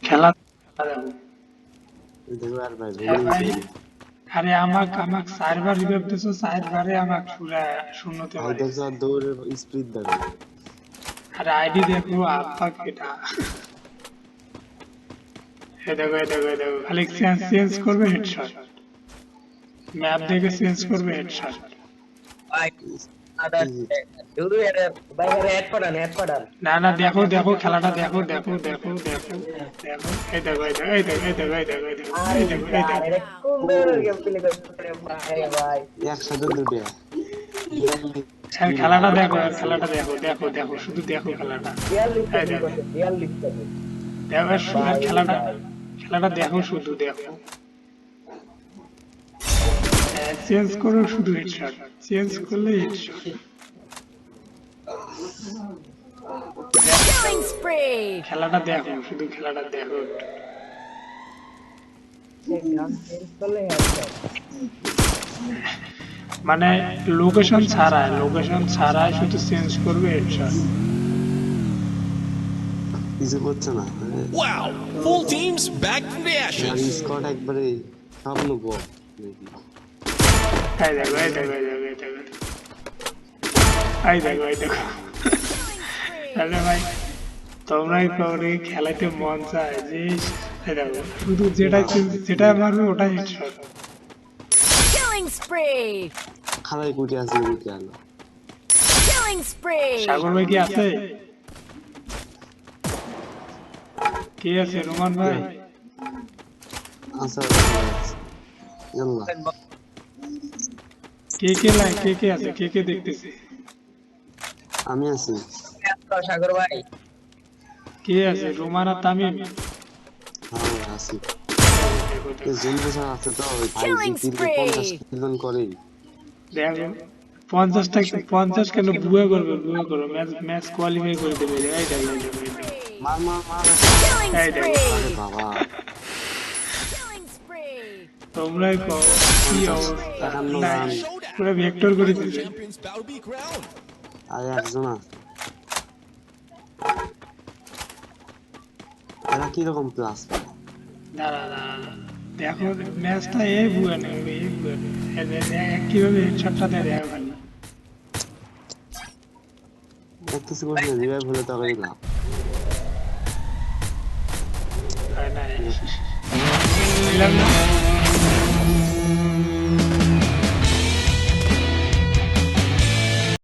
খেলা দেখো। দেখো আর ভাই হ্যাঁ ভুলে ভাই, গেছি আরে আমাক চারবার রিভাইভ দিছো, চারবারে আমাক পুরা শূন্যতে ভাই মারিস। দেখো আর দৌড়ের স্পিড দেখো আরে আইডি দেখো আব্বা কেটা। এ দেখো খালি চেঞ্জ চেঞ্জ করবে হেডশট, ম্যাপ দেখে চেঞ্জ করবে হেডশট। ভাই আদা শুধু এটা ভাই হেড পড়ান না না, দেখো দেখো খেলাটা দেখো দেখো দেখো দেখো দেখো। এই দেখো আরে এই দেখো এই यार দেখো। এটা কোন ধরনের গেম প্লে করে ভাই ভাই একসাথে দুটো আর খেলাটা দেখো, আর খেলাটা দেখো দেখো দেখো, শুধু দেখো খেলাটা। 42 এই সেকেন্ড দেখো করতে 42 সেকেন্ড দেখো, আর ভাই খেলাটা ভাই খেলাটা দেখো, শুধু দেখো। চেঞ্জ করো শুধু হেডশট, চেঞ্জ করলে হেডশট। Killing spree! খেলাটা দেখো, শুধু খেলাটা দেখো। গান চেঞ্জ করলে হেডশট মানে লোকেশন ছাড়াই শুধু চেঞ্জ করবে হেডশট। কিছু করছে না Wow! Full teams back from the আর ashes. স্কোয়াড একবারে সব নেবো এই দেখো এই দেখো এই দেখো এই দেখো এই দেখো। তাহলে ভাই তোমরাই পরে খেলাতে মন চায় যে এই দেখো শুধু যেটা মারবে ওটাই হেডশট। Killing spree! খালাই কুটি আছে কুটি আলো Killing spree! সাগর ভাই কি আছে? কে আছে? রোমান ভাই? আচ্ছা ইয়াল্লা কে আছে? কে দেখতেছে? আমি আছি সাগর ভাই কে আছে? রোমান আর তামিম? হ্যাঁ আছি দেখো এই জেনারেশন আছে তো ওই ভাই Killing যে 50 কিলো করে দেখো 50 কেন বুয়া করো, ম্যাচ কোয়ালিফাই করে দেবে। এই দেখো এই দেখো, এই দেখো। মার মার মার Killing Hey, there. আরে spree! বাবা Killing spree! তোমরাই কও কি অবস্থা। 51 না, রান পুরো ভেক্টর করে দিছে। Champions bow to be crowned. আর একজন এরা কিরকম প্লাস দাঁড়া দেখো ম্যাচটা এই বুয়া নেবে, কিভাবে হেডশটটা দেয় দেখো খালি। কিছু করছে রিভাইভ হলে তো আগে লাভ আর না, নিলাম না।